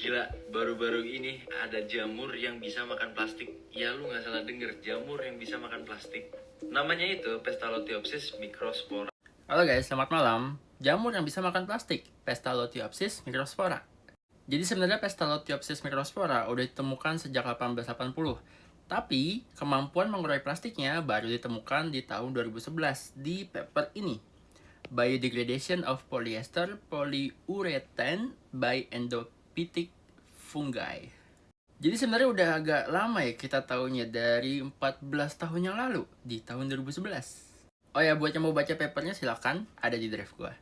Gila, baru-baru ini ada jamur yang bisa makan plastik. Ya lu gak salah denger, jamur yang bisa makan plastik. Namanya itu Pestalotiopsis microspora. Halo guys, selamat malam. Jamur yang bisa makan plastik, Pestalotiopsis microspora. Jadi sebenarnya Pestalotiopsis microspora udah ditemukan sejak 1880. Tapi kemampuan mengurai plastiknya baru ditemukan di tahun 2011 di paper ini. Biodegradation of polyester polyurethane by endophytic fungi. Jadi sebenarnya udah agak lama ya kita tahunya, dari 14 tahun yang lalu, di tahun 2011. Oh ya, buat yang mau baca papernya silakan, ada di drive gua.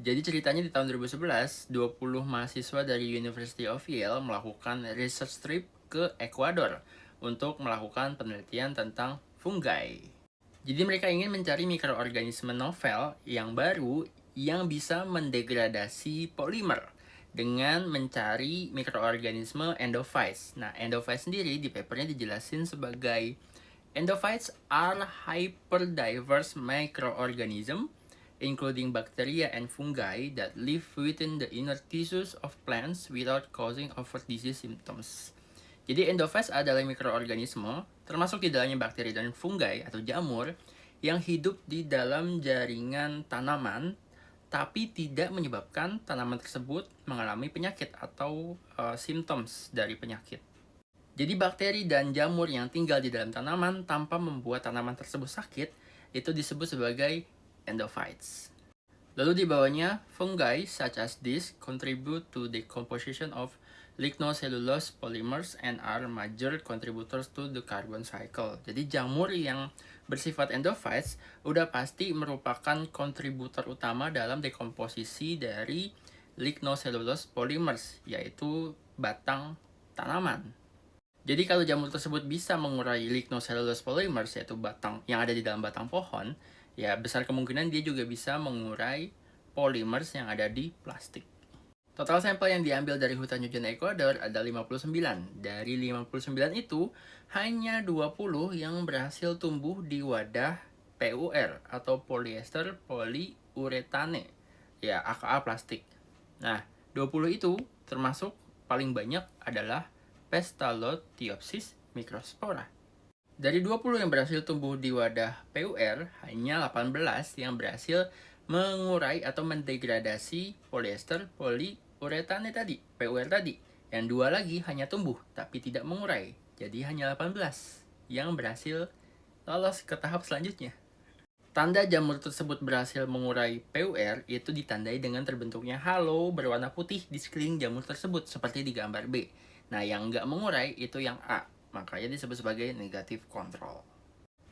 Jadi ceritanya di tahun 2011, 20 mahasiswa dari University of Yale melakukan research trip ke Ekuador untuk melakukan penelitian tentang fungi. Jadi mereka ingin mencari mikroorganisme novel yang baru yang bisa mendegradasi polimer dengan mencari mikroorganisme endophytes. Nah, endophytes sendiri di papernya dijelasin sebagai endophytes are hyperdiverse microorganism including bacteria and fungi that live within the inner tissues of plants without causing overt disease symptoms. Jadi endophytes adalah mikroorganisme, termasuk di dalamnya bakteri dan fungi atau jamur, yang hidup di dalam jaringan tanaman, tapi tidak menyebabkan tanaman tersebut mengalami penyakit atau symptoms dari penyakit. Jadi bakteri dan jamur yang tinggal di dalam tanaman tanpa membuat tanaman tersebut sakit, itu disebut sebagai endophytes. Lalu di bawahnya, fungi such as this contribute to the composition of lignocellulose polymers and are major contributors to the carbon cycle. Jadi jamur yang bersifat endophytes udah pasti merupakan kontributor utama dalam dekomposisi dari lignocellulose polymers, yaitu batang tanaman. Jadi kalau jamur tersebut bisa mengurai lignocellulose polymers, yaitu batang yang ada di dalam batang pohon, ya besar kemungkinan dia juga bisa mengurai polymers yang ada di plastik. Total sampel yang diambil dari hutan hujan Ekuador ada 59. Dari 59 itu, hanya 20 yang berhasil tumbuh di wadah PUR atau polyester polyurethane, ya aka plastik. Nah, 20 itu termasuk paling banyak adalah Pestalotiopsis microspora. Dari 20 yang berhasil tumbuh di wadah PUR, hanya 18 yang berhasil mengurai atau mendegradasi polyester polyurethane tadi, PUR tadi. Yang 2 lagi hanya tumbuh tapi tidak mengurai. Jadi hanya 18 yang berhasil lolos ke tahap selanjutnya. Tanda jamur tersebut berhasil mengurai PUR itu ditandai dengan terbentuknya halo berwarna putih di sekeliling jamur tersebut seperti di gambar B. Nah, yang nggak mengurai itu yang A, makanya disebut sebagai negative control.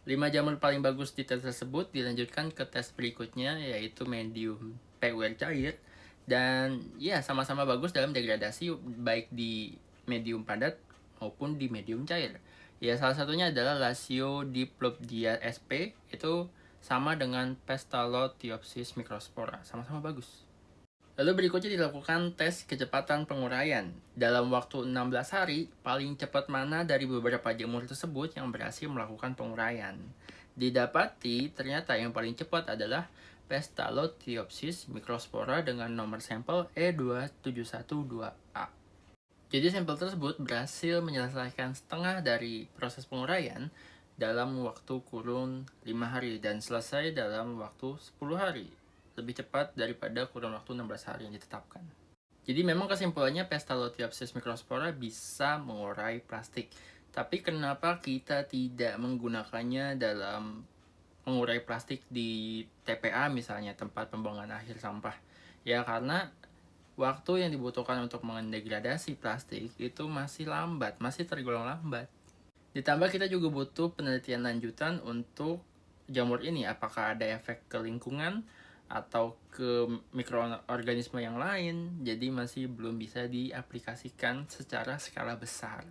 5 jamur paling bagus di tes tersebut dilanjutkan ke tes berikutnya, yaitu medium PUR cair. Dan ya, sama-sama bagus dalam degradasi baik di medium padat maupun di medium cair. Ya, salah satunya adalah lasio diplopdia sp, itu sama dengan Pestalotiopsis microspora, sama-sama bagus. Lalu berikutnya dilakukan tes kecepatan penguraian. Dalam waktu 16 hari, paling cepat mana dari beberapa jamur tersebut yang berhasil melakukan penguraian. Didapati ternyata yang paling cepat adalah Pestalotiopsis microspora dengan nomor sampel E2712A. Jadi sampel tersebut berhasil menyelesaikan setengah dari proses penguraian dalam waktu kurun 5 hari dan selesai dalam waktu 10 hari. Lebih cepat daripada kurun waktu 16 hari yang ditetapkan. Jadi memang kesimpulannya Pestalotiopsis microspora bisa mengurai plastik. Tapi kenapa kita tidak menggunakannya dalam mengurai plastik di TPA misalnya, tempat pembuangan akhir sampah? Ya karena waktu yang dibutuhkan untuk mendegradasi plastik itu masih lambat, masih tergolong lambat. Ditambah kita juga butuh penelitian lanjutan untuk jamur ini, apakah ada efek ke lingkungan atau ke mikroorganisme yang lain, jadi masih belum bisa diaplikasikan secara skala besar.